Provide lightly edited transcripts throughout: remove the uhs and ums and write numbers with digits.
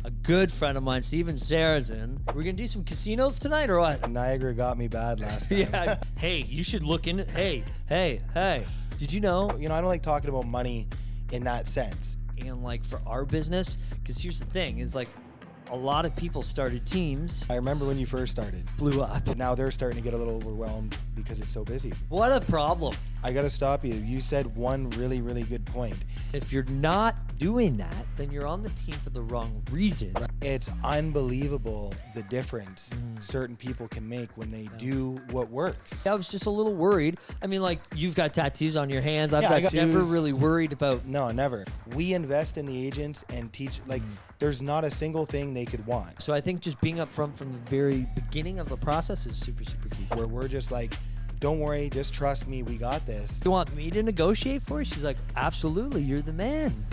a good friend of mine, Steven Sarasin. We're going to do some casinos tonight or what? Niagara got me bad last time. Yeah. Hey, you should look into, hey. Did you know? You know, I don't like talking about money in that sense. And like for our business, because here's the thing, is like a lot of people started teams, I remember when you first started. blew up. But now they're starting to get a little overwhelmed because it's so busy. What a problem. I got to stop you. You said one really, really good point. If you're not doing that, then you're on the team for the wrong reasons. It's unbelievable the difference certain people can make when they do what works. I was just a little worried. I mean, like, you've got tattoos on your hands. I got never tattoos. really worried about. No, never. We invest in the agents and teach, like, there's not a single thing they could want. So I think just being upfront from the very beginning of the process is super, super key. Where we're just like, don't worry, just trust me, we got this. You want me to negotiate for you? She's like, absolutely, you're the man.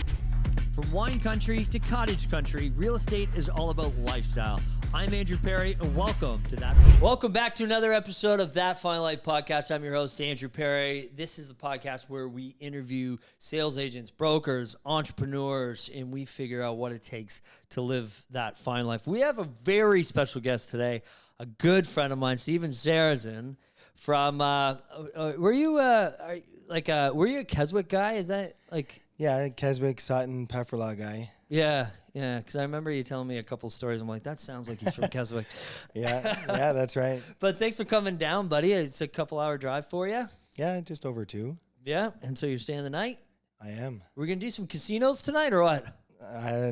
From wine country to cottage country, real estate is all about lifestyle. I'm Andrew Perry, and welcome to that. Welcome back to another episode of That Fine Life podcast. I'm your host, Andrew Perry. This is the podcast where we interview sales agents, brokers, entrepreneurs, and we figure out what it takes to live that fine life. We have a very special guest today, a good friend of mine, Steven Sarasin. From were you a Keswick guy? Is that like? Yeah, Keswick, Sutton, Pefferlaw guy. Yeah, because I remember you telling me a couple stories. I'm like, that sounds like he's from Keswick. Yeah, that's right. But thanks for coming down, buddy. It's a couple-hour drive for you. Yeah, just over 2. Yeah, and so you're staying the night? I am. We're going to do some casinos tonight or what?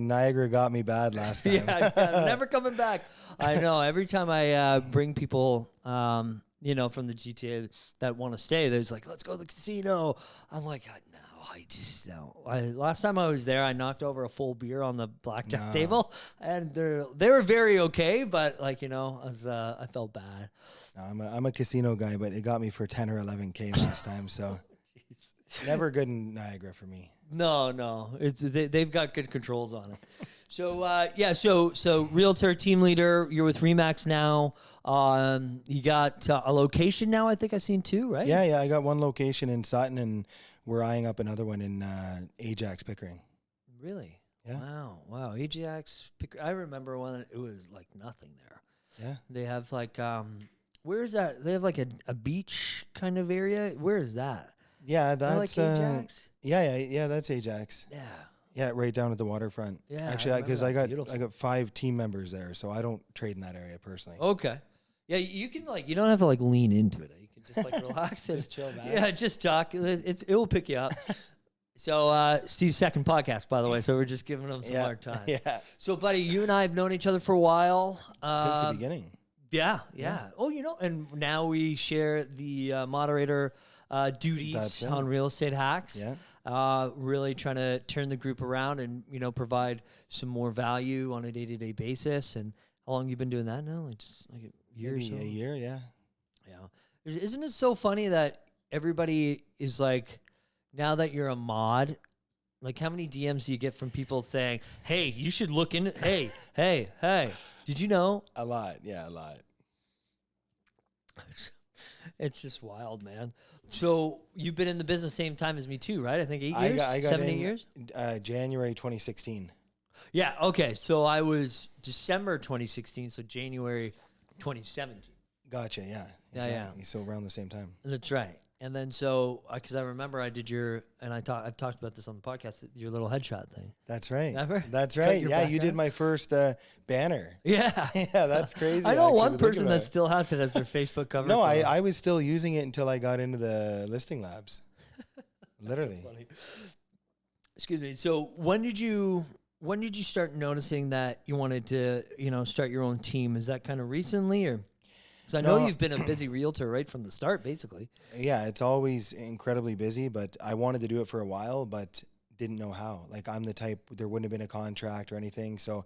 Niagara got me bad last time. Yeah, never coming back. I know. Every time I bring people, from the GTA that want to stay, there's like, let's go to the casino. I'm like, no. Last time I was there, I knocked over a full beer on the blackjack table, and they were very okay, but I felt bad. No, I'm a casino guy, but it got me for 10 or 11K last time, so never good in Niagara for me. No, they've got good controls on it. So realtor, team leader, you're with Remax now. You got a location now, I think I've seen 2, right? Yeah, I got one location in Sutton, and we're eyeing up another one in Ajax, Pickering. Really? Yeah. Wow. Ajax, Pickering. I remember when it was like nothing there. Yeah. They have like, where is that? They have like a beach kind of area. Where is that? Yeah, that's like Ajax. Yeah, that's Ajax. Yeah. Yeah, right down at the waterfront. Yeah. Actually, because I got Beautiful. 5 team members there, so I don't trade in that area personally. Okay. Yeah, you can you don't have to lean into it. You can just relax and Just chill back. Yeah, just talk. It will pick you up. So Steve's second podcast, by the way. So we're just giving him some hard time. Yeah. So, buddy, you and I have known each other for a while. Since the beginning. Yeah. Oh, and now we share the moderator duties on Real Estate Hacks. Yeah. Really trying to turn the group around and provide some more value on a day-to-day basis. And how long you been doing that now? Just a year or so? Maybe a year, yeah. Yeah. Isn't it so funny that everybody is like, now that you're a mod, like how many DMs do you get from people saying, hey, you should look into, hey, did you know? A lot, yeah, a lot. It's just wild, man. So you've been in the business same time as me too, right? I think 8 years, I got 7, in, 8 years? January 2016. Yeah, okay. So I was December 2016, so January 2017. Gotcha, yeah. Exactly. So around the same time. That's right. And then because I remember I did I've talked about this on the podcast, your little headshot thing. That's right. Remember? That's right. Yeah, background? you did my first banner. Yeah. Yeah, that's crazy. I know actually, one to think person about that it. still has it as their Facebook cover. No, photo. I was still using it until I got into the listing labs. Literally. Funny. Excuse me. So when did you start noticing that you wanted to, start your own team? Is that kind of recently, or? Because I know you've been a busy realtor right from the start, basically. Yeah, it's always incredibly busy, but I wanted to do it for a while, but didn't know how. Like, I'm the type, there wouldn't have been a contract or anything, so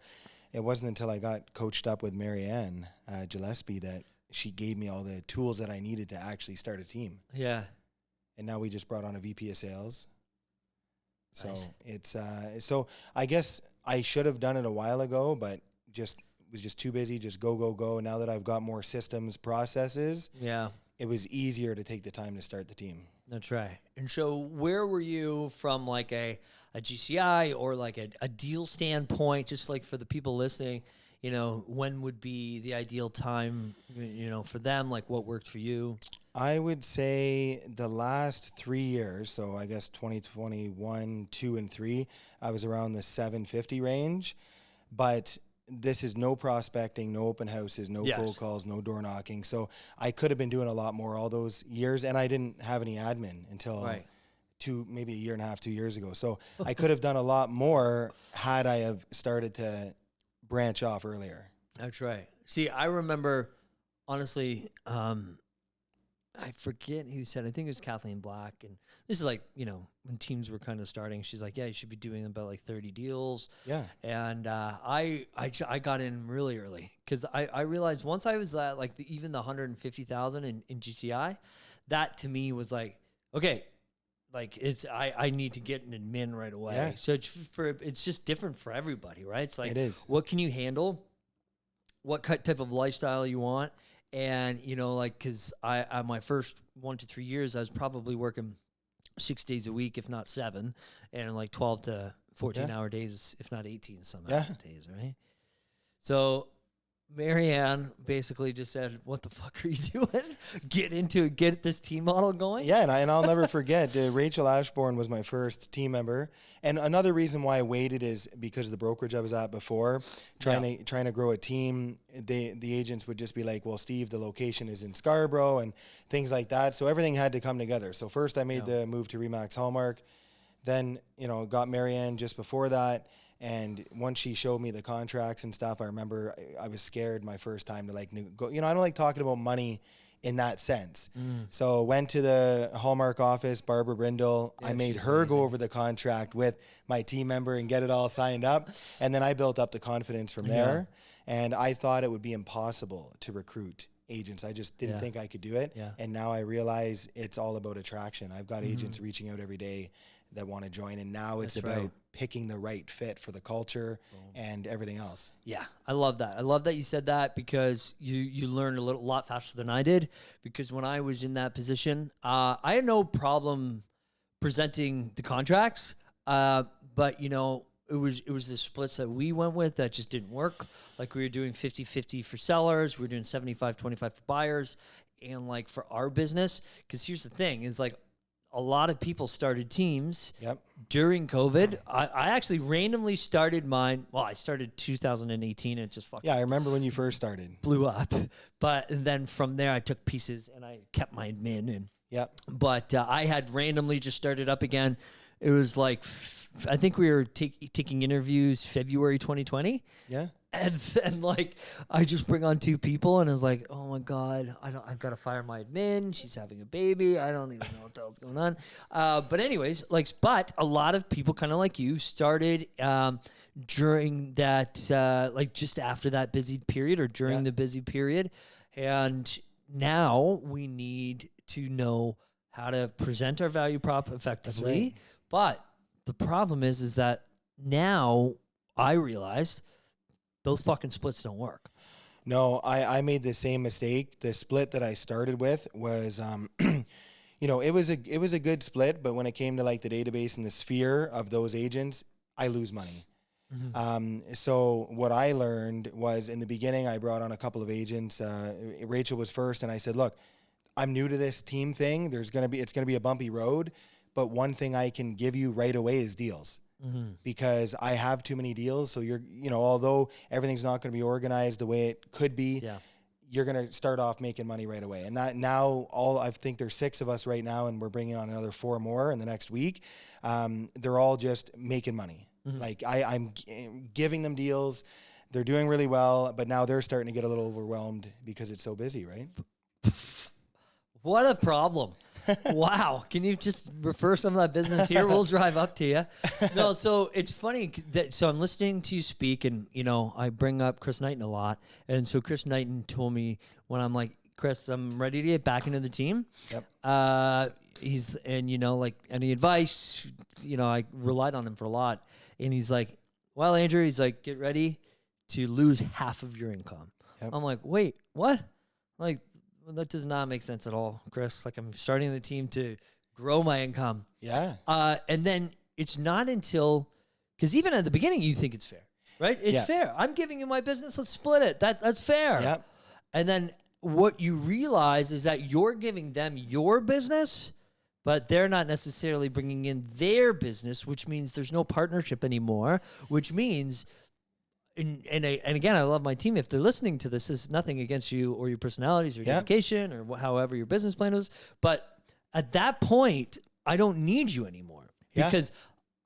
it wasn't until I got coached up with Marianne Gillespie that she gave me all the tools that I needed to actually start a team. Yeah. And now we just brought on a VP of sales. So Nice. it's so I guess I should have done it a while ago, but was just too busy, just go. Now that I've got more systems, processes, Yeah. it was easier to take the time to start the team. That's right. And so where were you from like a GCI or like a deal standpoint, just like for the people listening, you know, when would be the ideal time, you know, for them? Like what worked for you? I would say the last 3 years, so I guess 2021, 2 and 3, I was around the 750 range, but this is no prospecting, no open houses, no cold calls, no door knocking. So I could have been doing a lot more all those years, and I didn't have any admin until maybe a year and a half, 2 years ago. So I could have done a lot more had I have started to branch off earlier. That's right. See, I remember, honestly, I forget who said, I think it was Kathleen Black. And this is like, you know, when teams were kind of starting, she's like, yeah, you should be doing about like 30 deals. Yeah. And I got in really early because I realized once I was at like even the 150,000 in GCI, that to me was like, okay, like I need to get an admin right away. Yeah. So it's just different for everybody, right? It's like, it is. What can you handle? What type of lifestyle you want? And, you know, like, because I my first 1 to 3 years, I was probably working 6 days a week, if not 7, and like 12 to 14-hour days, if not 18 some days, right? So Marianne basically just said, what the fuck are you doing? Get this team model going? Yeah, and I'll never forget, Rachel Ashbourne was my first team member. And another reason why I waited is because of the brokerage I was at before, trying to grow a team. The agents would just be like, well, Steve, the location is in Scarborough and things like that. So everything had to come together. So first I made the move to Remax Hallmark. Then, you know, got Marianne just before that. And once she showed me the contracts and stuff, I remember I was scared my first time to like go. You know, I don't like talking about money in that sense. So went to the Hallmark office, Barbara Brindle. I made her go over the contract with my team member and get it all signed up. And then I built up the confidence from there. And I thought it would be impossible to recruit agents. I just didn't think I could do it. And now I realize it's all about attraction. I've got agents reaching out every day that want to join, and now it's about picking the right fit for the culture and everything else. Yeah, I love that. I love that you said that because you learned a lot faster than I did, because when I was in that position, I had no problem presenting the contracts, but you know, it was the splits that we went with that just didn't work. Like we were doing 50-50 for sellers, we were doing 75-25 for buyers, and like for our business, because here's the thing, is like a lot of people started teams during COVID. I actually randomly started mine. Well, I started 2018 and it just fucking... Yeah, I remember when you first started. Blew up. But then from there, I took pieces and I kept my admin. And, but I had randomly just started up again. It was like, I think we were taking interviews February 2020. Yeah. And then like I just bring on 2 people and I was like, oh my God, I've got to fire my admin. She's having a baby. I don't even know what the hell's going on. But anyways, but a lot of people kind of like you started during that, like just after that busy period or during the busy period. And now we need to know how to present our value prop effectively. Right. But the problem is that now I realized those fucking splits don't work. No, I made the same mistake. The split that I started with was, you know, it was a good split, but when it came to like the database and the sphere of those agents, I lose money. So what I learned was in the beginning, I brought on a couple of agents. Rachel was first, and I said, look, I'm new to this team thing. It's going to be a bumpy road, but one thing I can give you right away is deals. Because I have too many deals. So although everything's not going to be organized the way it could be, you're going to start off making money right away. And that now I think there's 6 of us right now, and we're bringing on another 4 more in the next week. They're all just making money. Like I'm giving them deals. They're doing really well, but now they're starting to get a little overwhelmed because it's so busy, right? What a problem. Wow. Can you just refer some of that business here? We'll drive up to you. No, so it's funny so I'm listening to you speak, and, you know, I bring up Chris Knighton a lot. And so Chris Knighton told me when I'm like, Chris, I'm ready to get back into the team. And you know, like any advice, you know, I relied on him for a lot. And he's like, well, Andrew, he's like, get ready to lose half of your income. I'm like, wait, what? Like, Well, that does not make sense at all, Chris. Like, I'm starting the team to grow my income. Yeah. And then it's not until, because even at the beginning, you think it's fair, right? It's fair. I'm giving you my business. Let's split it. That's fair. Yeah. And then what you realize is that you're giving them your business, but they're not necessarily bringing in their business, which means there's no partnership anymore, which means, and again, I love my team. If they're listening to this, is nothing against you or your personalities or your education or however your business plan was. But at that point, I don't need you anymore because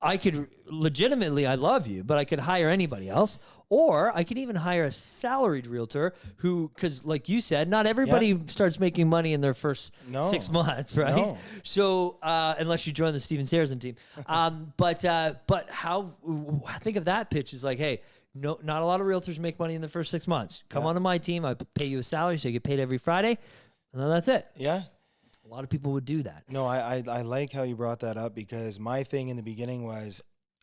I could legitimately, I love you, but I could hire anybody else, or I could even hire a salaried realtor who, because like you said, not everybody starts making money in their first 6 months, right? No. So unless you join the Steven Sarasin team, but how? Think of that pitch is like, hey, no, not a lot of realtors make money in the first 6 months. Come on to my team. I pay you a salary, so you get paid every Friday, and then that's it. Yeah. A lot of people would do that. No, I like how you brought that up, because my thing in the beginning was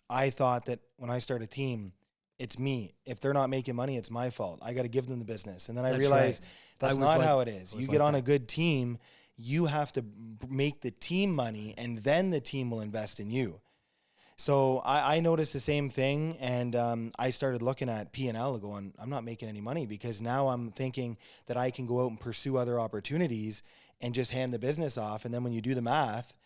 I thought that when I start a team, it's me. If they're not making money, it's my fault. I got to give them the business. And then I realized that's not how it is. You get on a good team, you have to make the team money, and then the team will invest in you. So I noticed the same thing, and I started looking at P&L going, I'm not making any money, because now I'm thinking that I can go out and pursue other opportunities and just hand the business off. And then when you do the math,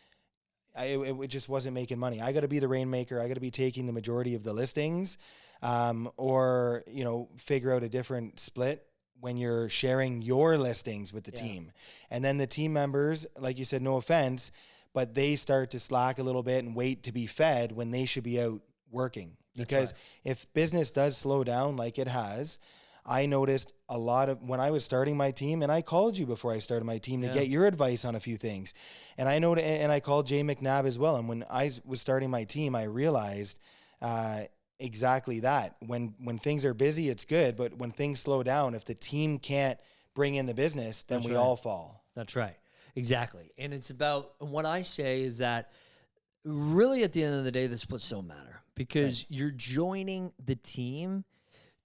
it just wasn't making money. I got to be the rainmaker. I got to be taking the majority of the listings, or, figure out a different split when you're sharing your listings with the team. And then the team members, like you said, no offense, but they start to slack a little bit and wait to be fed when they should be out working. Because if business does slow down like it has, I noticed a lot of, when I was starting my team, and I called you before I started my team to get your advice on a few things. And I know, and I called Jay McNabb as well. And when I was starting my team, I realized exactly that. When things are busy, it's good. But when things slow down, if the team can't bring in the business, then we all fall. That's right. Exactly. And it's about, what I say is that really at the end of the day, the splits don't matter, because you're joining the team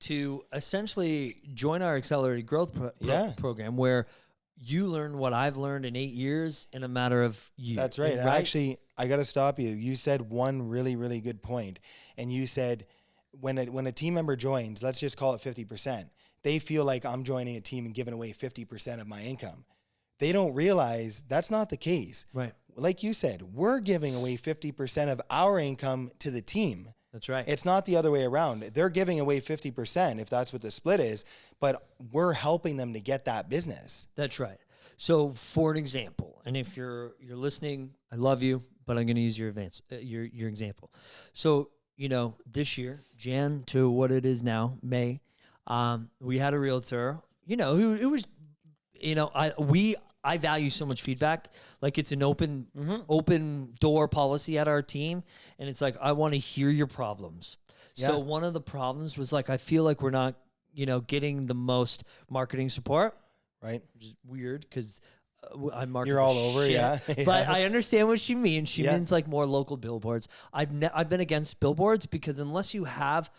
to essentially join our accelerated growth program, where you learn what I've learned in 8 years in a matter of years. That's right. And actually, I got to stop you. You said one really, really good point. And you said when a team member joins, let's just call it 50%, they feel like I'm joining a team and giving away 50% of my income. They don't realize that's not the case. Right. Like you said, we're giving away 50% of our income to the team. That's right. It's not the other way around. They're giving away 50% if that's what the split is, but we're helping them to get that business. That's right. So for an example, and if you're listening, I love you, but I'm going to use your example. So, this year, Jan to what it is now, May, we had a realtor, who it was, I value so much feedback. Like, it's an open door policy at our team. And it's like, I want to hear your problems. Yeah. So one of the problems was like, I feel like we're not, getting the most marketing support. Right. Which is weird, because I'm marketing. You're all over, yeah. But I understand what she means. She means like more local billboards. I've been against billboards, because unless you have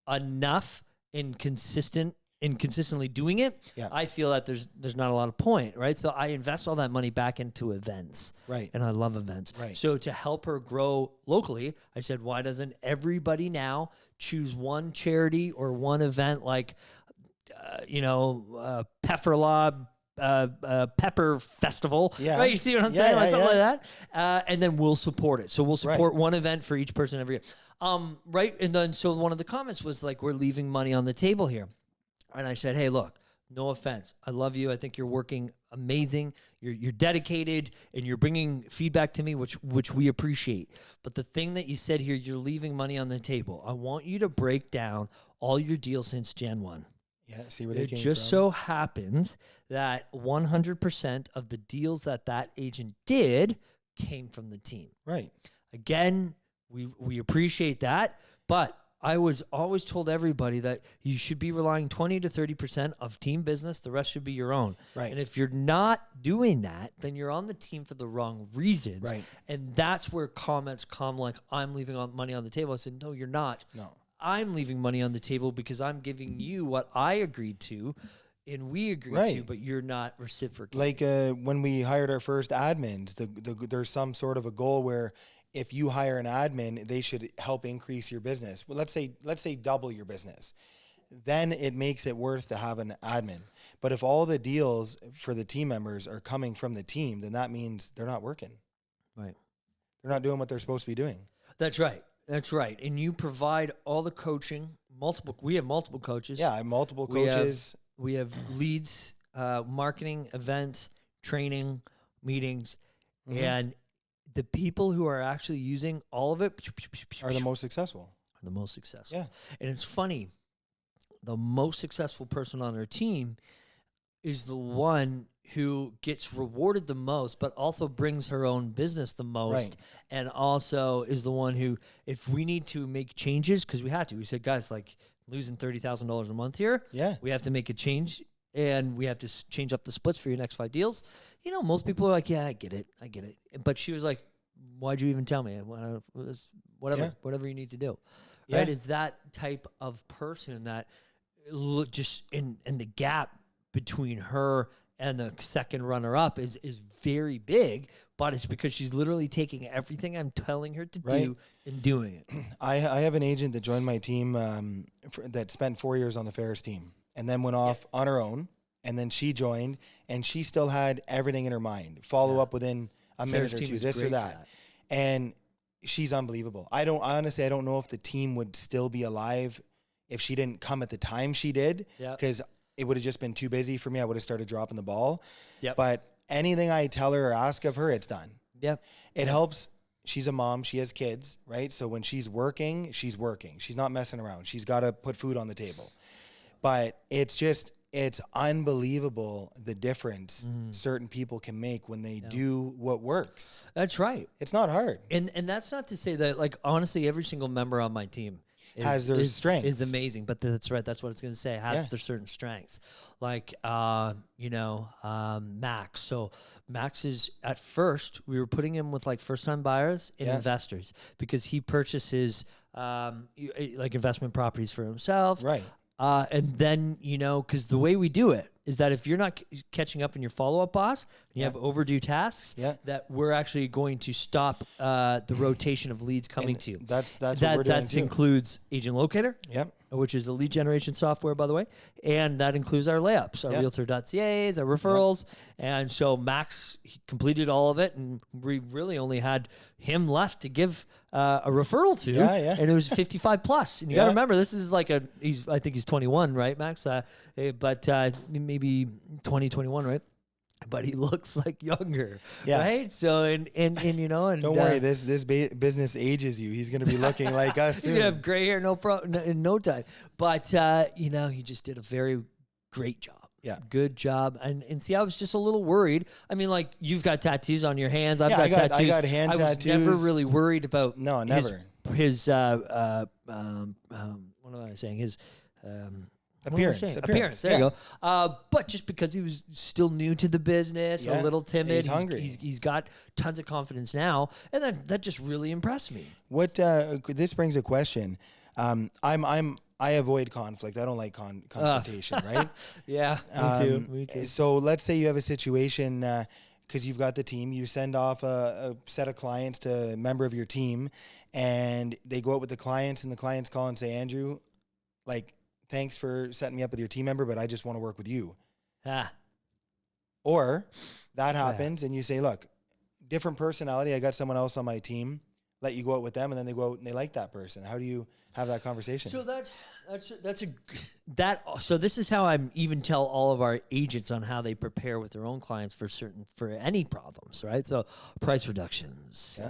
enough and consistently doing it, I feel that there's not a lot of point, right? So I invest all that money back into events, right? And I love events, right? So to help her grow locally, I said, why doesn't everybody now choose one charity or one event, like Pepperlaw Pepper Festival, right? You see what I'm saying? Like something like that, and then we'll support it. So we'll support one event for each person every year, right? And then so one of the comments was like, we're leaving money on the table here. And I said, hey, look, no offense. I love you. I think you're working amazing. You're dedicated, and you're bringing feedback to me, which we appreciate. But the thing that you said here, you're leaving money on the table. I want you to break down all your deals since Jan 1. Yeah, see where they came from. It just so happens that 100% of the deals that agent did came from the team. Right. Again, we appreciate that, but I was always told everybody that you should be relying 20 to 30% of team business. The rest should be your own. Right. And if you're not doing that, then you're on the team for the wrong reasons. Right. And that's where comments come like, I'm leaving money on the table. I said, no, you're not. No. I'm leaving money on the table because I'm giving you what I agreed to and we agree Right. to, but you're not reciprocating. Like when we hired our first admins, there's some sort of a goal where if you hire an admin, they should help increase your business. Well, let's say double your business. Then it makes it worth to have an admin. But if all the deals for the team members are coming from the team, then that means they're not working. Right. They're not doing what they're supposed to be doing. That's right. That's right. And you provide all the coaching, we have multiple coaches. Yeah, I have multiple coaches. We have leads, marketing, events, training, meetings, and the people who are actually using all of it Are the most successful. Are the most successful. Yeah. And it's funny, the most successful person on our team is the one who gets rewarded the most, but also brings her own business the most, Right. and also is the one who, if we need to make changes, because we had to, we said, guys, like losing $30,000 a month here, Yeah. we have to make a change, and we have to change up the splits for your next 5 deals. You know, most people are like, yeah, I get it. But she was like, why'd you even tell me? Whatever you need to do. Yeah. Right? It's that type of person that just in the gap between her and the second runner-up is very big, but it's because she's literally taking everything I'm telling her to do and doing it. I have an agent that joined my team that spent 4 years on the Ferris team and then went off on her own, and then she joined, and she still had everything in her mind. Follow up within a minute or two, this or that. And she's unbelievable. I don't know if the team would still be alive if she didn't come at the time she did, because it would have just been too busy for me. I would have started dropping the ball. Yep. But anything I tell her or ask of her, it's done. Yep. It helps. She's a mom. She has kids, right? So when she's working, she's working. She's not messing around. She's got to put food on the table. But it's unbelievable the difference certain people can make when they do what works. That's right. It's not hard. And that's not to say that, like, honestly, every single member on my team has their strengths. Is amazing, but that's right. That's what it's going to say. Has their certain strengths, like Max. So Max is, at first we were putting him with like first-time buyers and investors, because he purchases like investment properties for himself, Right. And then, because the way we do it is that if you're not catching up in your follow-up, boss, and you have overdue tasks, that we're actually going to stop the rotation of leads coming to you. That's what we're doing That too. includes Agent Locator, Yep. which is a lead generation software, by the way, and that includes our layups, our Realtor.cas, our referrals, and so Max, he completed all of it, and we really only had him left to give a referral to, and it was 55 plus. And you got to remember, this is like I think he's 21, right, Max? But maybe 20, 21, right? But he looks like younger, right? So and don't worry, this business ages you. He's gonna be looking like us soon. He's gonna have gray hair, in no time. But he just did a very great job. Yeah, good job. And see, I was just a little worried. I mean, like, you've got tattoos on your hands. I've got tattoos. I got hand tattoos. I was never really worried about. No, never. His what am I saying? His Appearance. There you go. But just because he was still new to the business, a little timid, he's hungry. He's got tons of confidence now, and then that just really impressed me. What this brings a question. I avoid conflict. I don't like confrontation, right? Yeah, me too. So let's say you have a situation because you've got the team. You send off a set of clients to a member of your team, and they go out with the clients, and the clients call and say, Andrew, like, thanks for setting me up with your team member, but I just want to work with you. Or that happens, and you say, look, different personality. I got someone else on my team. Let you go out with them, and then they go out and they like that person. How do you have that conversation? So so this is how I even tell all of our agents on how they prepare with their own clients for any problems, right? So price reductions,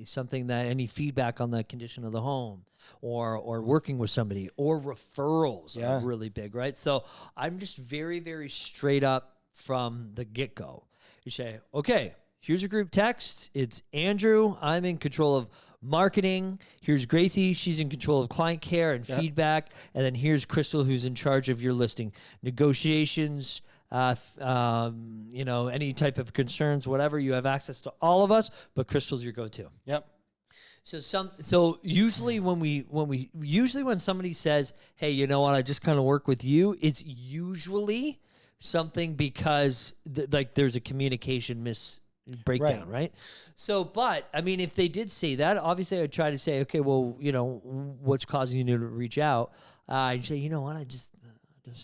something that any feedback on the condition of the home, or working with somebody, or referrals are really big, right? So I'm just very, very straight up from the get-go. You say, okay, here's your group text. It's Andrew. I'm in control of marketing. Here's Gracie. She's in control of client care and feedback. And then here's Crystal, who's in charge of your listing negotiations, any type of concerns, whatever. You have access to all of us, but Crystal's your go-to. Yep. So usually when somebody says, "Hey, you know what? I just kind of work with you," it's usually something because like there's a communication breakdown, right? So, but I mean, if they did say that, obviously I'd try to say, okay, well, you know, what's causing you to reach out? I'd say, you know what, I just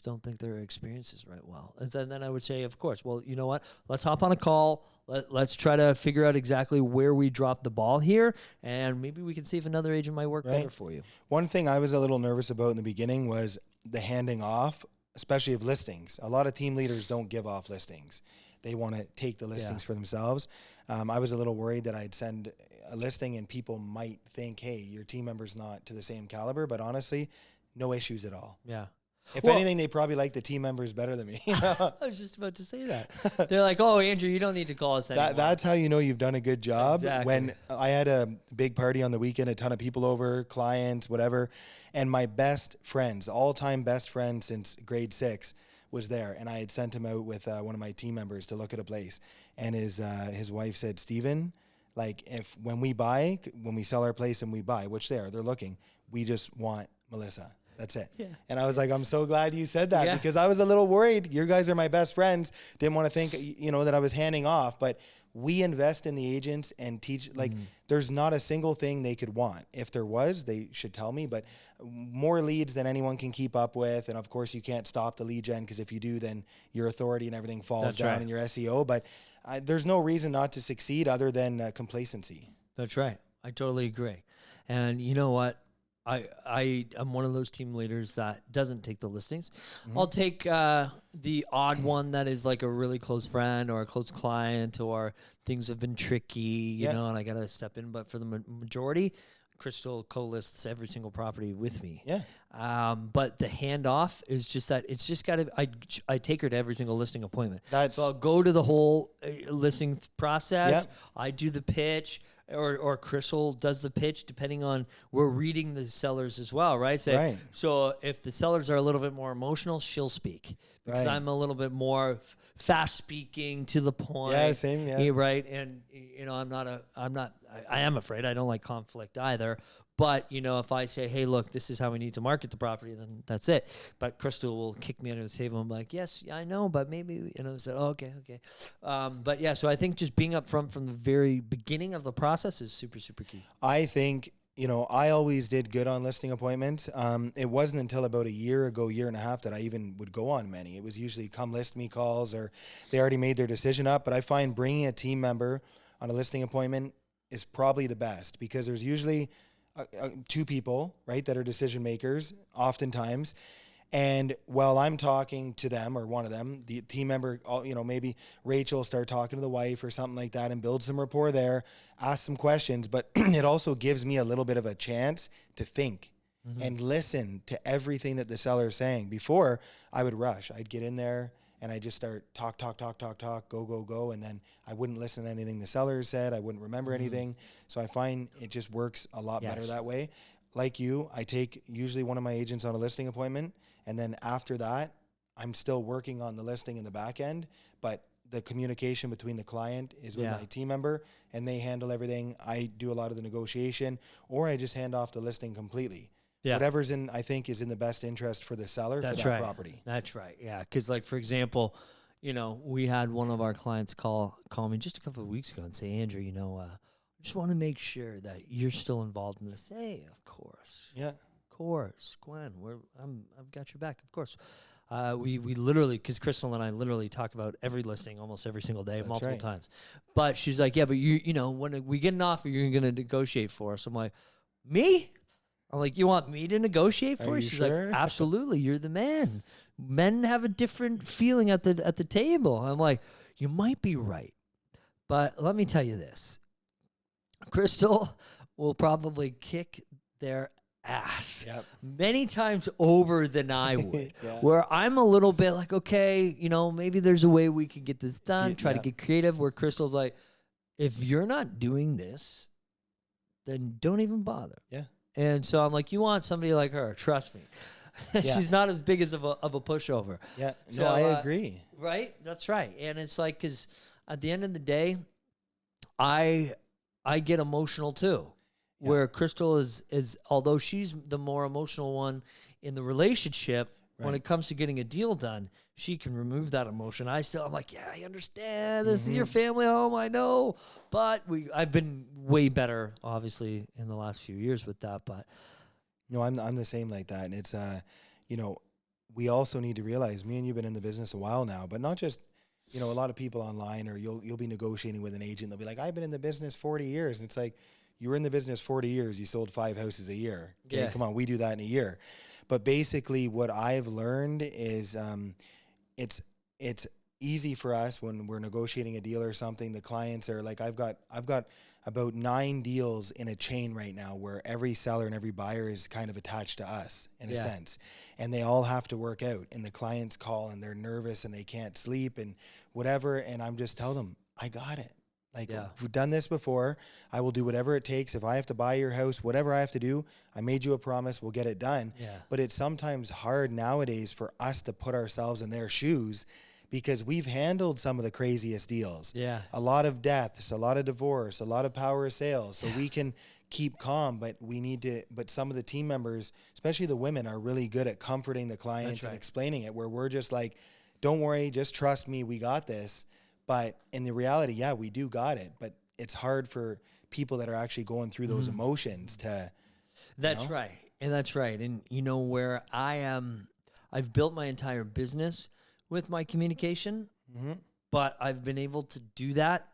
don't think their experience is right well. And then I would say, of course, well, you know what, let's hop on a call. Let's try to figure out exactly where we dropped the ball here, and maybe we can see if another agent might work better for you. One thing I was a little nervous about in the beginning was the handing off, especially of listings. A lot of team leaders don't give off listings. They want to take the listings for themselves. I was a little worried that I'd send a listing and people might think, hey, your team member's not to the same caliber, but honestly, no issues at all. Yeah. If anything, they probably like the team members better than me. I was just about to say that. They're like, oh, Andrew, you don't need to call us anymore. That's how you know you've done a good job. Exactly. When I had a big party on the weekend, a ton of people over, clients, whatever, and my best friends, all-time best friend since grade 6, was there, and I had sent him out with one of my team members to look at a place, and his wife said, Steven, like when we sell our place and we buy, which they're looking, we just want Melissa. That's it. Yeah. And I was like, I'm so glad you said that because I was a little worried. You guys are my best friends. Didn't want to think, that I was handing off, but we invest in the agents and teach, there's not a single thing they could want. If there was, they should tell me, but more leads than anyone can keep up with. And of course you can't stop the lead gen because if you do, then your authority and everything falls down in your SEO, but there's no reason not to succeed other than complacency. That's right. I totally agree. And you know what? I'm one of those team leaders that doesn't take the listings. Mm-hmm. I'll take the odd one that is like a really close friend or a close client or things have been tricky, you know, and I got to step in. But for the majority, Crystal co-lists every single property with me. Yeah. But the handoff is just that it's just got to, I take her to every single listing appointment. So I'll go to the whole listing process. Yep. I do the pitch. Or Crystal does the pitch, depending on, we're reading the sellers as well, right? So if the sellers are a little bit more emotional, she'll speak. Because I'm a little bit more fast speaking, to the point. Yeah, same, yeah. Right? And, I am afraid. I don't like conflict either. But, if I say, hey, look, this is how we need to market the property, then that's it. But Crystal will kick me under the table and be like, yes, I know, but maybe, said, oh, okay. But yeah, so I think just being upfront from the very beginning of the process is super, super key. I think, I always did good on listing appointments. It wasn't until about a year and a half that I even would go on many. It was usually come list me calls or they already made their decision up. But I find bringing a team member on a listing appointment is probably the best because there's usually two people, right, that are decision makers oftentimes. And while I'm talking to them or one of them, the team member, maybe Rachel start talking to the wife or something like that and build some rapport there, ask some questions. But it also gives me a little bit of a chance to think and listen to everything that the seller is saying. Before, I would rush. I'd get in there and I just start talk, go. And then I wouldn't listen to anything the seller said. I wouldn't remember anything. So I find it just works a lot better that way. Like you, I take usually one of my agents on a listing appointment. And then after that, I'm still working on the listing in the back end. But the communication between the client is with my team member and they handle everything. I do a lot of the negotiation or I just hand off the listing completely. Yeah. Whatever's I think is in the best interest for the seller for that property. That's right. Yeah. Because like, for example, we had one of our clients call me just a couple of weeks ago and say, Andrew, I just want to make sure that you're still involved in this. Hey, of course. Yeah. Of course. Gwen, I've got your back. Of course. We literally, because Crystal and I literally talk about every listing almost every single day, multiple times. But she's like, yeah, but when we get an offer, you're going to negotiate for us. I'm like, me? I'm like, you want me to negotiate for you? She's sure? Like, absolutely. You're the man. Men have a different feeling at the table. I'm like, you might be right. But let me tell you this. Crystal will probably kick their ass many times over than I would. Where I'm a little bit like, okay, maybe there's a way we could get this done. Try to get creative. Where Crystal's like, if you're not doing this, then don't even bother. Yeah. And so I'm like, you want somebody like her? Trust me, she's not as big as of a pushover. Yeah, no, so, I agree. Right, that's right. And it's like, because at the end of the day, I get emotional too. where Crystal is although she's the more emotional one in the relationship, when it comes to getting a deal done, she can remove that emotion. I'm like, yeah, I understand. This is your family home, I know. But I've been way better, obviously, in the last few years with that. But no, I'm the same like that. And it's, you know, we also need to realize, me and you've been in the business a while now, but not just, you know, a lot of people online, or you'll be negotiating with an agent. They'll be like, I've been in the business 40 years. And it's like, you were in the business 40 years. You sold 5 houses a year. Okay, come on, we do that in a year. But basically what I've learned is it's easy for us when we're negotiating a deal or something. The clients are like, I've got about 9 deals in a chain right now where every seller and every buyer is kind of attached to us in a sense, and they all have to work out, and the clients call and they're nervous and they can't sleep and whatever. And I'm just tell them, I got it. Like, we've done this before. I will do whatever it takes. If I have to buy your house, whatever I have to do, I made you a promise, we'll get it done. But it's sometimes hard nowadays for us to put ourselves in their shoes, because we've handled some of the craziest deals. A lot of deaths, a lot of divorce, a lot of power of sales. So we can keep calm, but but some of the team members, especially the women, are really good at comforting the clients and explaining it, where we're just like, don't worry, just trust me, we got this. But in the reality, we do got it. But it's hard for people that are actually going through those emotions to. That's right. And that's right. And you know where I am, I've built my entire business with my communication, but I've been able to do that.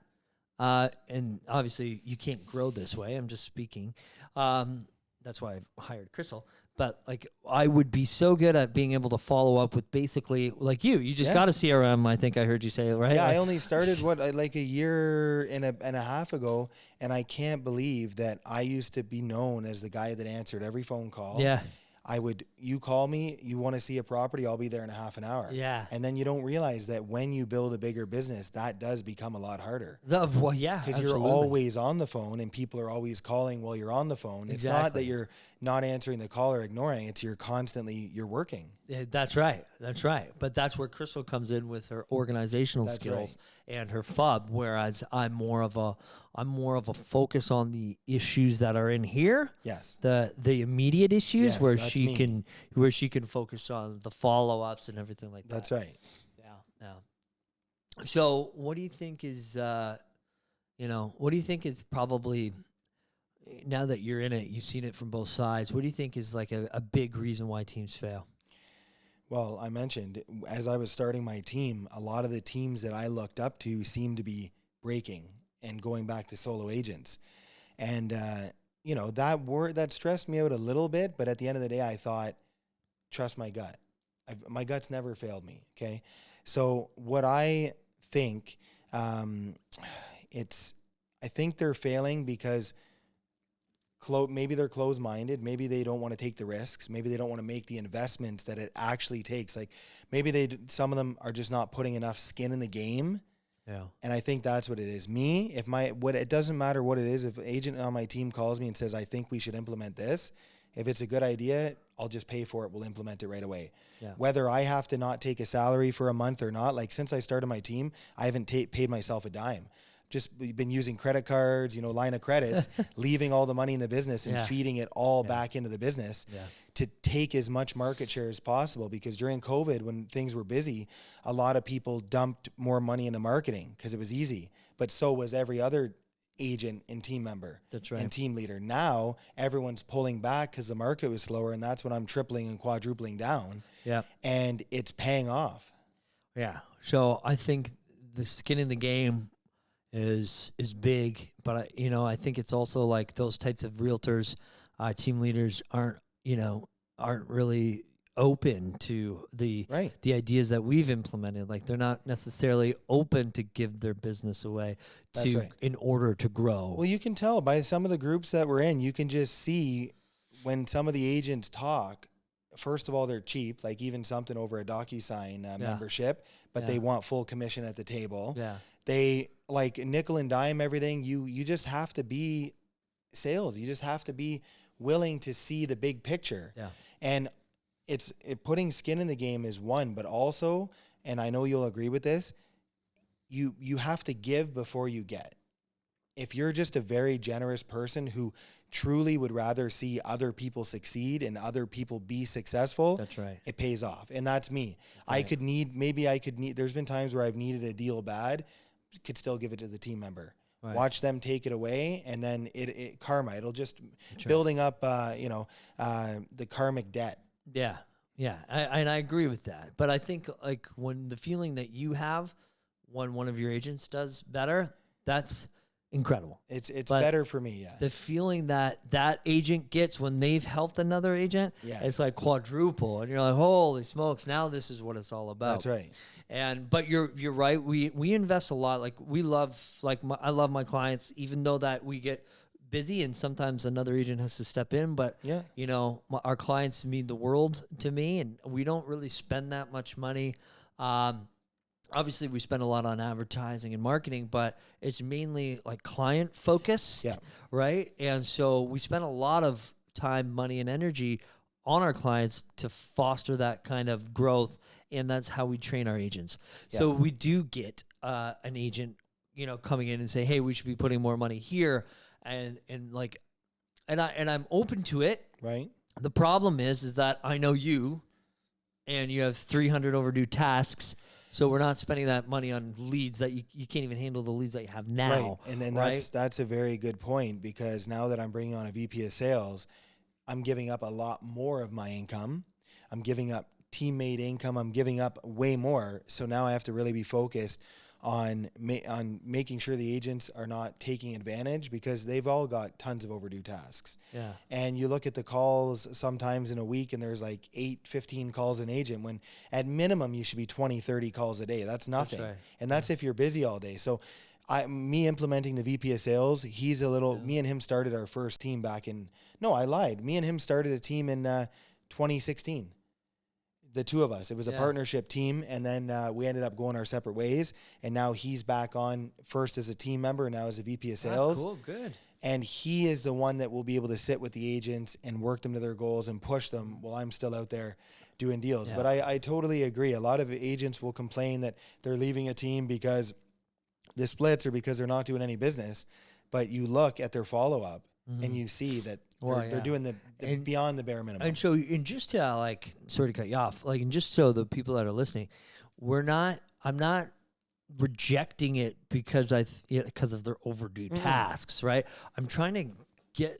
And obviously you can't grow this way. I'm just speaking. That's why I've hired Crystal. But like, I would be so good at being able to follow up with basically like you just got a CRM. I think I heard you say, right? Yeah. I only started like a year and a half ago. And I can't believe that I used to be known as the guy that answered every phone call. You call me, you want to see a property, I'll be there in a half an hour. And then you don't realize that when you build a bigger business, that does become a lot harder. Because you're always on the phone and people are always calling while you're on the phone. It's not that you're not answering the call or ignoring, it's you're working. That's right. That's right. But that's where Crystal comes in with her organizational skills and her FUB, whereas I'm more of a focus on the issues that are in here. The immediate issues where she can focus on the follow-ups and everything like that. That's right. Yeah. So what do you think is probably, now that you're in it, you've seen it from both sides, what do you think is like a big reason why teams fail? Well, I mentioned, as I was starting my team, a lot of the teams that I looked up to seemed to be breaking and going back to solo agents. And, that stressed me out a little bit, but at the end of the day, I thought, trust my gut. My gut's never failed me, okay? So what I think, I think they're failing because maybe they're closed-minded. Maybe they don't want to take the risks. Maybe they don't want to make the investments that it actually takes. Like maybe some of them are just not putting enough skin in the game. And I think that's what it is. It doesn't matter what it is. If an agent on my team calls me and says, I think we should implement this, if it's a good idea, I'll just pay for it. We'll implement it right away. Whether I have to not take a salary for a month or not, like since I started my team, I haven't paid myself a dime. Just been using credit cards, line of credits, leaving all the money in the business and feeding it all back into the business to take as much market share as possible. Because during COVID, when things were busy, a lot of people dumped more money into marketing because it was easy. But so was every other agent and team member and team leader. Now everyone's pulling back because the market was slower, and that's when I'm tripling and quadrupling down. And it's paying off. So I think the skin in the game is big, but I think it's also like those types of realtors, team leaders aren't really open to the ideas that we've implemented. Like they're not necessarily open to give their business away in order to grow. Well, you can tell by some of the groups that we're in, you can just see when some of the agents talk. First of all, they're cheap, like even something over a DocuSign membership, but they want full commission at the table. They like nickel and dime everything. You just have to be sales. You just have to be willing to see the big picture. And putting skin in the game is one, but also, and I know you'll agree with this, you have to give before you get. if you're just a very generous person who truly would rather see other people succeed and other people be successful, That's right. it pays off. And that's me. Right. There's been times where I've needed a deal bad, could still give it to the team member. Right. Watch them take it away, and then it karma. It'll just That's right. building up, the karmic debt. Yeah. Yeah. And I agree with that. But I think like when the feeling that you have when one of your agents does better, that's incredible. It's But better for me, yeah. the feeling that agent gets when they've helped another agent, Yes. it's like quadruple. And you're like, holy smokes, now this is what it's all about. That's right. But you're right. We invest a lot. Like I love my clients, even though that we get busy and sometimes another agent has to step in. But Yeah. our clients mean the world to me, and we don't really spend that much money. Obviously, we spend a lot on advertising and marketing, but it's mainly like client focused, Yeah. right? And so we spend a lot of time, money, and energy on our clients to foster that kind of growth, and that's how we train our agents. Yeah. So we do get an agent, coming in and say, "Hey, we should be putting more money here," and I'm open to it. Right. The problem is that I know you, and you have 300 overdue tasks. So we're not spending that money on leads that you can't even handle the leads that you have now. Right. And then right? that's a very good point, because now that I'm bringing on a VP of sales, I'm giving up a lot more of my income. I'm giving up teammate income. I'm giving up way more. So now I have to really be focused on making sure the agents are not taking advantage, because they've all got tons of overdue tasks. Yeah. And you look at the calls sometimes in a week and there's like 15 calls an agent, when at minimum you should be 20, 30 calls a day. That's nothing. That's right. And that's if you're busy all day. So me implementing the VP of sales, me and him started our first team I lied. Me and him started a team in 2016. The two of us. It was a partnership team, and then we ended up going our separate ways. And now he's back on first as a team member, and now as a VP of sales. Cool, good. And he is the one that will be able to sit with the agents and work them to their goals and push them while I'm still out there doing deals. Yeah. But I totally agree. A lot of agents will complain that they're leaving a team because the splits or because they're not doing any business. But you look at their follow-up and you see that they're doing the beyond the bare minimum. And so, and just to sorry to cut you off, and just so the people that are listening, I'm not rejecting it because of their overdue tasks, right? I'm trying to get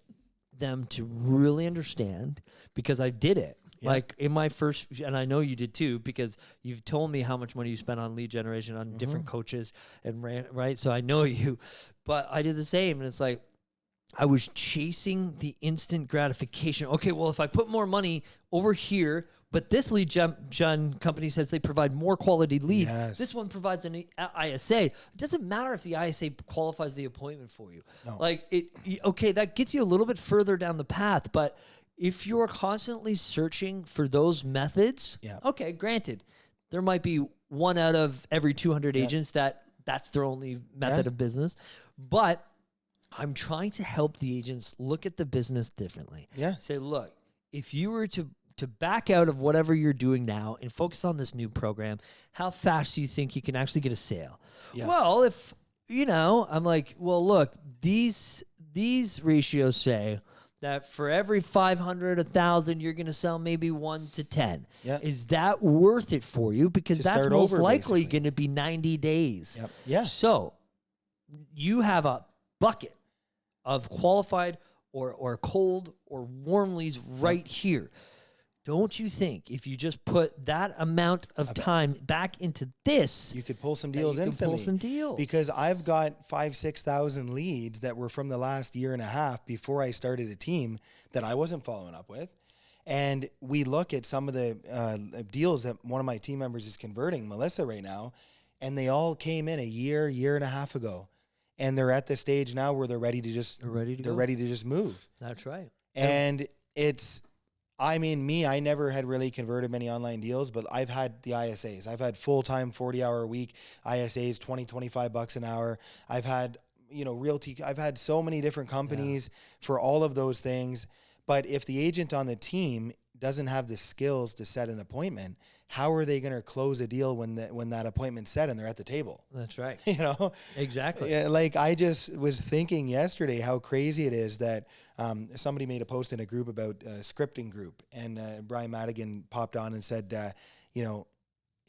them to really understand, because I did it. Yeah. Like in my first, and I know you did too, because you've told me how much money you spent on lead generation on different coaches and right. So I know you, but I did the same, and it's like, I was chasing the instant gratification. Okay, well, if I put more money over here, but this lead gen company says they provide more quality leads. Yes. This one provides an ISA. It doesn't matter if the ISA qualifies the appointment for you. No. That gets you a little bit further down the path. But if you're constantly searching for those methods, okay, granted, there might be one out of every 200 agents that's their only method of business. But I'm trying to help the agents look at the business differently. Yeah. Say, look, if you were to back out of whatever you're doing now and focus on this new program, how fast do you think you can actually get a sale? Yes. Well, if, I'm like, well, look, these ratios say that for every 500, 1,000, you're going to sell maybe 1 to 10. Yeah. Is that worth it for you? Because To that's start most over, likely basically. going to be 90 days. Yep. Yeah. So you have a bucket of qualified or cold or warm leads right here. Don't you think if you just put that amount of time back into this, you could pull some deals instantly? Pull some deals. Because I've got 5,000-6,000 leads that were from the last year and a half before I started a team that I wasn't following up with. And we look at some of the deals that one of my team members is converting, Melissa, right now, and they all came in a year and a half ago. And they're at the stage now where they're ready to just move. That's right. And I never had really converted many online deals, but I've had the ISAs. I've had full-time 40-hour a week ISAs, $20-25 an hour. I've had, realty. I've had so many different companies for all of those things. But if the agent on the team doesn't have the skills to set an appointment, how are they going to close a deal when that appointment's set and they're at the table? That's right. You know? Exactly. Yeah, like I just was thinking yesterday how crazy it is that somebody made a post in a group about scripting group, and Brian Madigan popped on and said,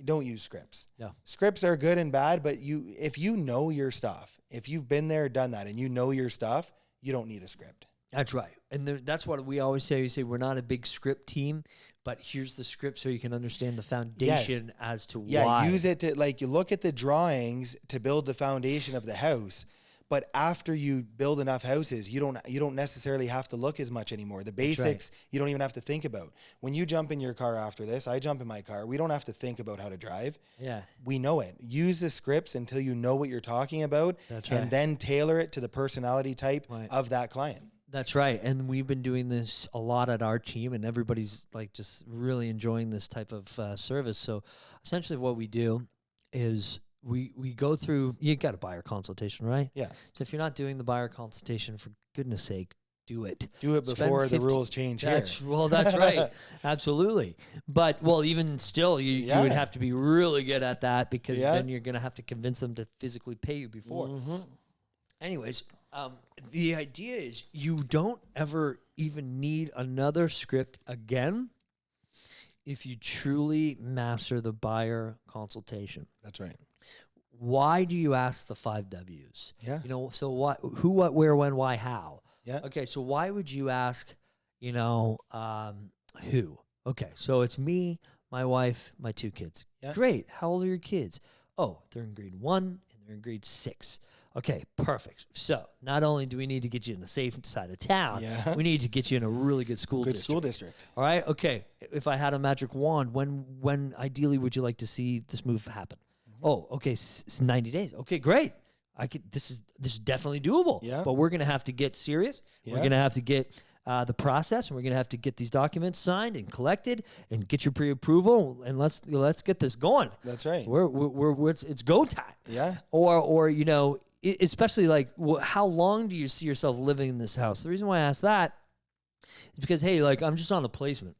don't use scripts. Yeah. Scripts are good and bad, but if you know your stuff, if you've been there, done that, and you know your stuff, you don't need a script. That's right. And that's what we always say. We say we're not a big script team, but here's the script so you can understand the foundation as to why. Yeah, use it to, like, you look at the drawings to build the foundation of the house, but after you build enough houses, you don't necessarily have to look as much anymore. The basics, you don't even have to think about. When you jump in your car after this, I jump in my car, we don't have to think about how to drive. Yeah. We know it. Use the scripts until you know what you're talking about, and then tailor it to the personality type of that client. That's right. And we've been doing this a lot at our team, and everybody's like just really enjoying this type of service. So essentially what we do is we go through, you got a buyer consultation, right? Yeah. So if you're not doing the buyer consultation, for goodness sake, do it. Do it before the rules change here. Well, that's right. Absolutely. But, even still, you would have to be really good at that, because then you're going to have to convince them to physically pay you before. Mm-hmm. Anyways, the idea is you don't ever even need another script again if you truly master the buyer consultation. That's right. Why do you ask the 5 W's? Yeah. So what, who, what, where, when, why, how? Yeah. Okay, so why would you ask, who? Okay, so it's me, my wife, my 2 kids. Yeah. Great. How old are your kids? Oh, they're in grade 1 and they're in grade 6. Okay, perfect. So not only do we need to get you in the safe side of town, we need to get you in a really good school district. Good school district. All right? Okay, if I had a magic wand, when ideally would you like to see this move happen? Mm-hmm. Oh, okay, 90 days. Okay, great. This is definitely doable. Yeah. But we're going to have to get serious. Yeah. We're going to have to get the process, and we're going to have to get these documents signed and collected and get your pre-approval, and let's get this going. That's right. It's go time. Yeah. Or especially like, how long do you see yourself living in this house? The reason why I ask that is because, hey, like, I'm just on the placement.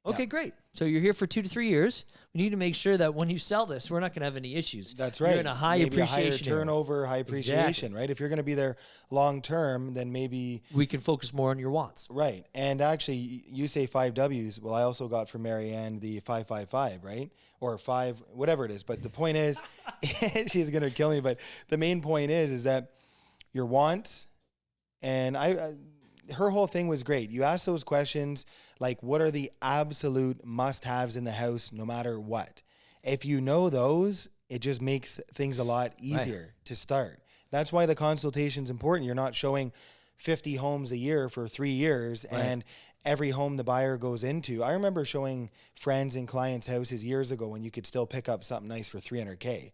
Okay, great. So you're here for 2 to 3 years. We need to make sure that when you sell this, we're not going to have any issues. That's right. You're in a high appreciation, a higher turnover, high appreciation, right? If you're going to be there long term, then maybe we can focus more on your wants. Right. And actually, you say 5 W's. Well, I also got from Marianne the 555, right? Or 5, whatever it is. But the point is, she's going to kill me. But the main point is that your wants, and her whole thing was great. You ask those questions, like, what are the absolute must-haves in the house no matter what? If you know those, it just makes things a lot easier to start. That's why the consultation's important. You're not showing 50 homes a year for 3 years, and every home the buyer goes into. I remember showing friends and clients' houses years ago when you could still pick up something nice for $300K.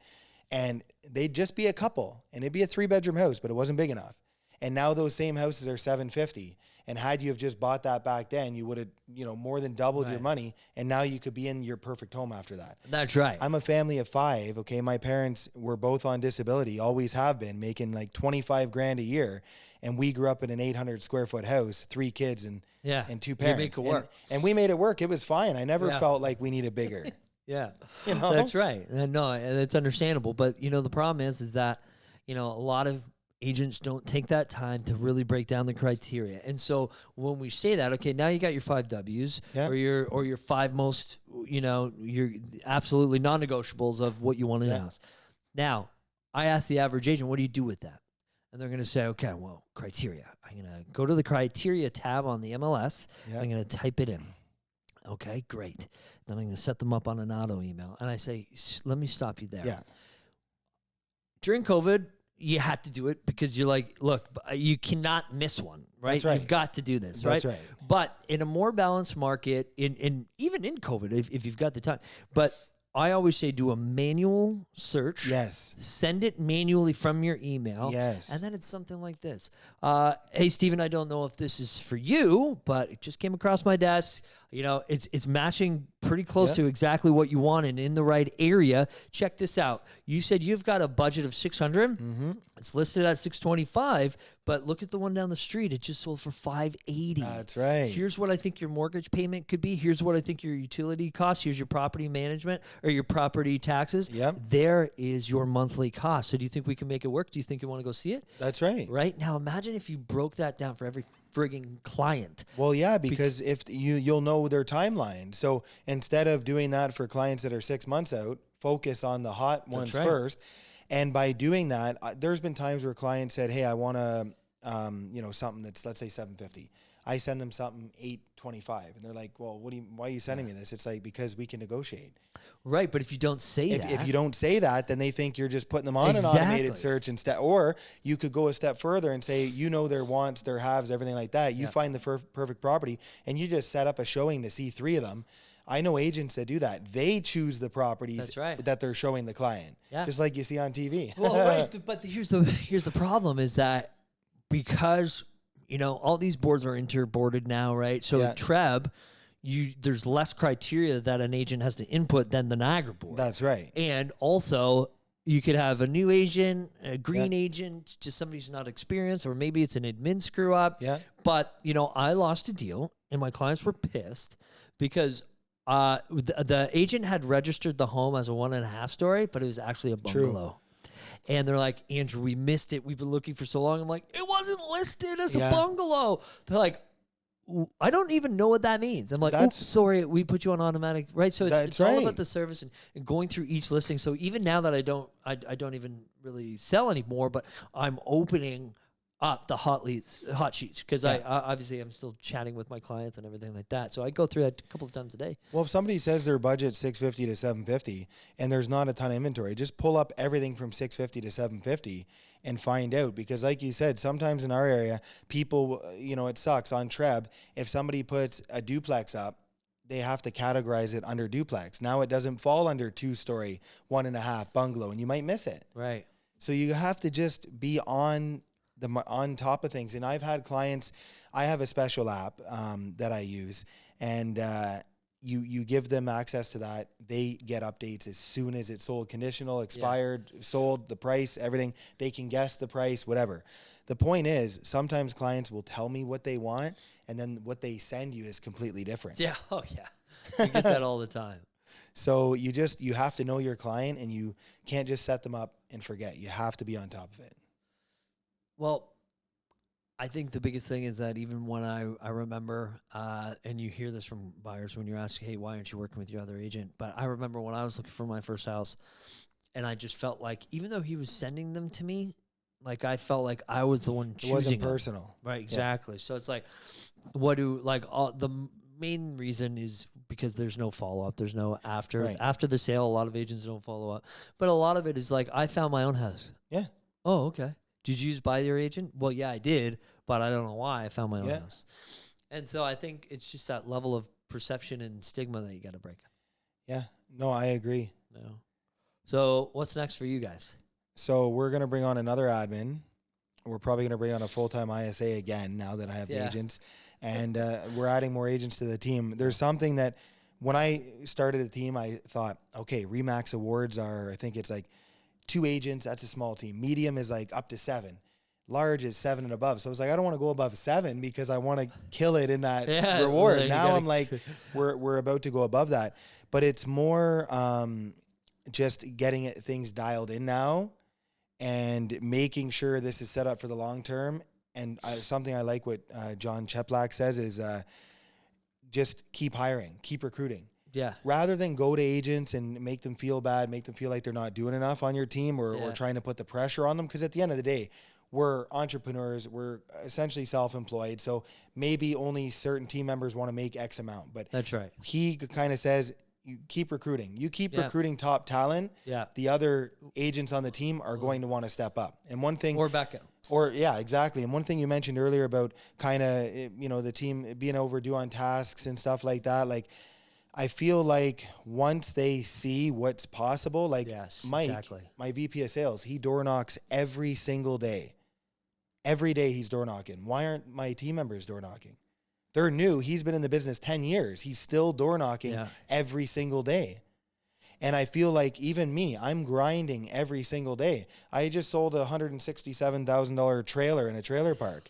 And they'd just be a couple, and it'd be a 3-bedroom house, but it wasn't big enough. And now those same houses are $750. And had you have just bought that back then, you would have, more than doubled your money. And now you could be in your perfect home after that. That's right. I'm a family of 5. Okay. My parents were both on disability, always have been, making like $25,000 a year. And we grew up in an 800 square foot house, 3 kids and 2 parents. You make it work. And we made it work. It was fine. I never felt like we needed bigger. That's right. No, it's understandable. But, the problem is that, a lot of agents don't take that time to really break down the criteria. And so when we say that, okay, now you got your 5 W's or your 5 most, your absolutely non-negotiables of what you want in a house. Now, I ask the average agent, what do you do with that? And they're going to say, okay, well, criteria. I'm going to go to the criteria tab on the MLS. I'm going to type it in. Okay, great. Then I'm going to set them up on an auto email. And I say, let me stop you there. Yeah. During COVID, you had to do it because you're like, look, you cannot miss one, right? That's right. You've got to do this, right? That's right. But in a more balanced market, even in COVID, if you've got the time, but I always say do a manual search. Yes. Send it manually from your email. Yes. And then it's something like this. Hey, Steven, I don't know if this is for you, but it just came across my desk. You know, it's matching pretty close to exactly what you want and in the right area. Check this out. You said you've got a budget of 600. Mm-hmm. It's listed at 625, but look at the one down the street. It just sold for 580. That's right. Here's what I think your mortgage payment could be. Here's what I think your utility costs. Here's your property management or your property taxes. Yep. There is your monthly cost. So do you think we can make it work? Do you think you want to go see it? That's right. Right? Now imagine if you broke that down for every frigging client. Well, yeah, because if you'll know their timeline. So instead of doing that for clients that are 6 months out, focus on the hot ones first. And by doing that, there's been times where clients said, "Hey, I want to, something that's, let's say, $750." I send them something $825, and they're like, "Well, why are you sending me this?" It's like, because we can negotiate. Right, but if you don't say that, if you don't say that, then they think you're just putting them on an automated search instead. Or you could go a step further and say, their wants, their haves, everything like that. You find the perfect property, and you just set up a showing to see 3 of them. I know agents that do that. They choose the properties that they're showing the client, just like you see on TV. Well, right, but here's the problem is that because all these boards are interboarded now, right? So TREB, there's less criteria that an agent has to input than the Niagara board. That's right. And also, you could have a new agent, a green agent, just somebody who's not experienced, or maybe it's an admin screw up. Yeah. But I lost a deal, and my clients were pissed because the agent had registered the home as a 1.5 story, but it was actually a bungalow. And they're like, "Andrew, we missed it. We've been looking for so long." I'm like, "It wasn't listed as a bungalow." They're like, "I don't even know what that means." I'm like, "Oops, sorry, we put you on automatic." Right. So it's all about the service and going through each listing. So even now that I don't even really sell anymore, but I'm opening up the hot sheets because I obviously I'm still chatting with my clients and everything like that. So I go through that a couple of times a day. Well, if somebody says their budget's 650 to 750 and there's not a ton of inventory, just pull up everything from 650 to 750 and find out. Because like you said, sometimes in our area, people, it sucks on TREB. If somebody puts a duplex up, they have to categorize it under duplex. Now it doesn't fall under 2-story, 1.5 bungalow, and you might miss it. Right. So you have to just be on top of things. And I've had clients, I have a special app that I use, and you give them access to that. They get updates as soon as it's sold, conditional, expired, sold, the price, everything. They can guess the price, whatever. The point is, sometimes clients will tell me what they want, and then what they send you is completely different. Yeah. Oh, yeah. You get that all the time. So you have to know your client, and you can't just set them up and forget. You have to be on top of it. Well, I think the biggest thing is that even when I remember, and you hear this from buyers when you're asking, "Hey, why aren't you working with your other agent?" But I remember when I was looking for my first house, and I just felt like even though he was sending them to me, like I felt like I was the one choosing. It wasn't personal. Right, exactly. So it's like, the main reason is because there's no follow-up. There's no after the sale. A lot of agents don't follow up. But a lot of it is like, I found my own house. Yeah. Oh, okay. Did you just buy your agent? Well, yeah, I did, but I don't know why I found my own house. And so I think it's just that level of perception and stigma that you got to break. Yeah. No, I agree. No. So what's next for you guys? So we're going to bring on another admin. We're probably going to bring on a full-time ISA again now that I have the agents. And we're adding more agents to the team. There's something that when I started the team, I thought, okay, RE/MAX awards are, I think it's like 2 agents, that's a small team. Medium is like up to 7. Large is 7 and above. So I was like, I don't want to go above 7 because I want to kill it in that reward. Now I'm like, we're about to go above that. But it's more just getting things dialed in now and making sure this is set up for the long term. And something I like what John Cheplak says is just keep hiring, keep recruiting. Yeah. Rather than go to agents and make them feel bad, make them feel like they're not doing enough on your team or trying to put the pressure on them. Because at the end of the day, we're entrepreneurs. We're essentially self-employed. So maybe only certain team members want to make X amount. But that's right. He kind of says, you keep recruiting. You keep recruiting top talent. Yeah. The other agents on the team are going to want to step up. And one thing... Or back out. Or, yeah, exactly. And one thing you mentioned earlier about kind of, the team being overdue on tasks and stuff like that, like, I feel like once they see what's possible, like Mike, my VP of sales, he door knocks every single day. Every day he's door knocking. Why aren't my team members door knocking? They're new. He's been in the business 10 years. He's still door knocking Yeah. every single day. And I feel like even me, I'm grinding every single day. I just sold a $167,000 trailer in a trailer park.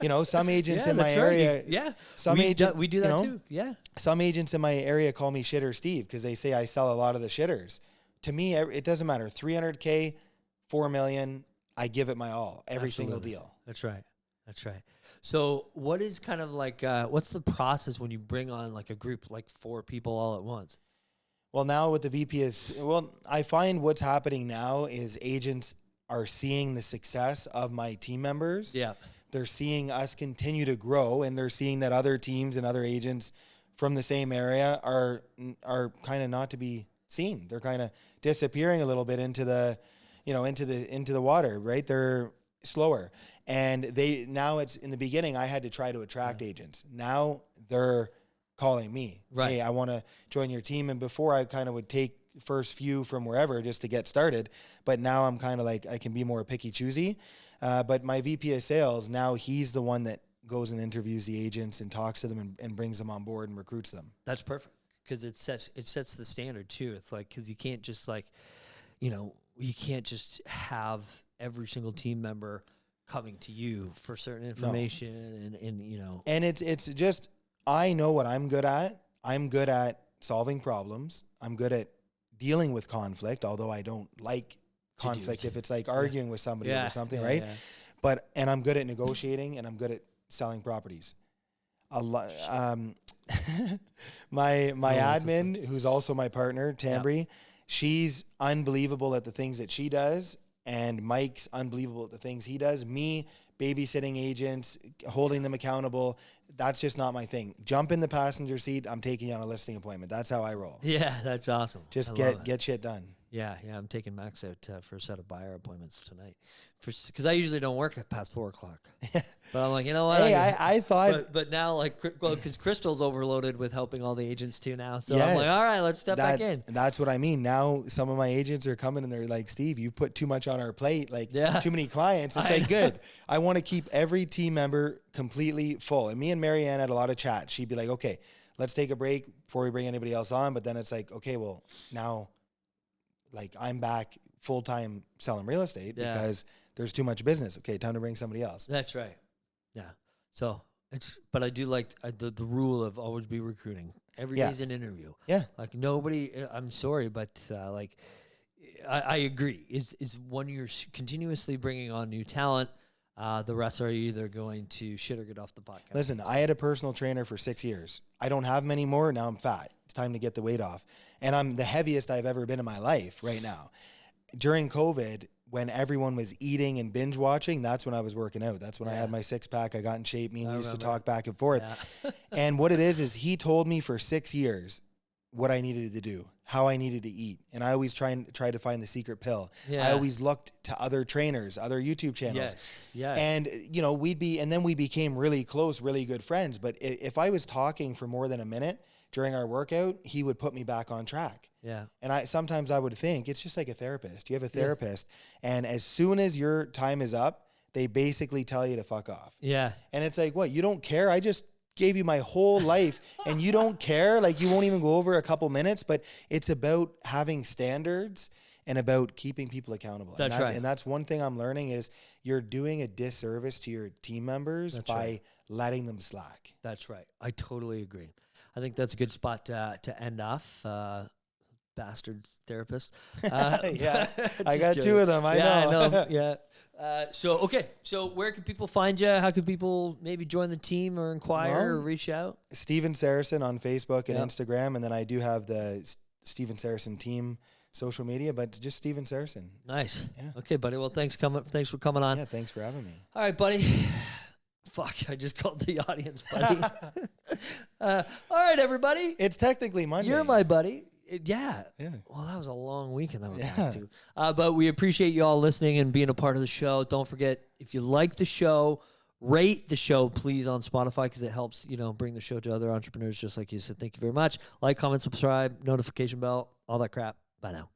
You know, some agents in my that's right. area. Some agent, we do that too. Yeah. Some agents in my area call me Shitter Steve because they say I sell a lot of the shitters. To me, it doesn't matter. 300K, 4 million, I give it my all, every single deal. That's right. That's right. So what is kind of like, what's the process when you bring on like a group, like 4 people all at once? Well, now with the VP I find what's happening now is agents are seeing the success of my team members. Yeah. They're seeing us continue to grow, and they're seeing that other teams and other agents from the same area are kind of not to be seen. They're kind of disappearing a little bit into the water, right? They're slower. And now it's in the beginning, I had to try to attract agents. Now they're calling me. Right. Hey, I want to join your team. And before I kind of would take first few from wherever just to get started. But now I'm kind of like, I can be more picky choosy. But my VP of sales, now he's the one that goes and interviews the agents and talks to them and brings them on board and recruits them. That's perfect. Because it sets the standard too. It's like, because you can't just like, you can't just have every single team member coming to you for certain information and it's just, I know what I'm good at. I'm good at solving problems. I'm good at dealing with conflict, although I don't like conflict if it's like arguing with somebody or something, right? Yeah. And I'm good at negotiating, and I'm good at selling properties. My admin, who's also my partner, Tambry, she's unbelievable at the things that she does, and Mike's unbelievable at the things he does. Me, babysitting agents, holding them accountable, that's just not my thing. Jump in the passenger seat, I'm taking you on a listing appointment. That's how I roll. Yeah, that's awesome. Just get shit done. Yeah, I'm taking Max out for a set of buyer appointments tonight, because I usually don't work at past 4 o'clock. But I'm like, you know what? Hey, I thought, but now like, because Crystal's overloaded with helping all the agents too now. So I'm like, all right, let's step back in. That's what I mean. Now some of my agents are coming and they're like, Steve, you put too much on our plate, like too many clients. It's like, good. I want to keep every team member completely full. And me and Marianne had a lot of chat. She'd be like, okay, let's take a break before we bring anybody else on. But then it's like, okay, well now, like, I'm back full-time selling real estate because there's too much business. Okay, time to bring somebody else. That's right. Yeah. So but I do like the rule of always be recruiting. Every day's an interview. Yeah. Like nobody, I'm sorry, but like, I agree. Is when you're continuously bringing on new talent, the rest are either going to shit or get off the podcast. Listen, I had a personal trainer for 6 years. I don't have many more. Now I'm fat. It's time to get the weight off. And I'm the heaviest I've ever been in my life right now. During COVID, when everyone was eating and binge watching, that's when I was working out. That's when I had my 6-pack. I got in shape. Me and used to talk back and forth. Yeah. And what it is he told me for 6 years what I needed to do, how I needed to eat. And I always try to find the secret pill. Yeah. I always looked to other trainers, other YouTube channels. Yes. Yeah. And, then we became really close, really good friends. But if I was talking for more than a minute during our workout, he would put me back on track. Yeah. And sometimes I would think it's just like a therapist. You have a therapist, and as soon as your time is up, they basically tell you to fuck off. Yeah. And it's like, what? You don't care? I just gave you my whole life and you don't care? Like, you won't even go over a couple minutes. But it's about having standards and about keeping people accountable. That's right. And that's one thing I'm learning is you're doing a disservice to your team members by letting them slack. That's right. I totally agree. I think that's a good spot to end off. Bastard therapist. Yeah, I got 2 of them. I know. Yeah. So where can people find you? How can people maybe join the team or inquire or reach out? Steven Sarasin on Facebook and Instagram, and then I do have the Steven Sarasin team social media, but just Steven Sarasin. Nice. Yeah. Okay, buddy. Well, thanks for coming on. Yeah, thanks for having me. All right, buddy. Fuck, I just called the audience, buddy. All right, everybody. It's technically Monday. You're my buddy. Yeah. Well, that was a long weekend that we're back to. But we appreciate you all listening and being a part of the show. Don't forget, if you like the show, rate the show, please, on Spotify, because it helps, bring the show to other entrepreneurs just like you. So thank you very much. Like, comment, subscribe, notification bell, all that crap. Bye now.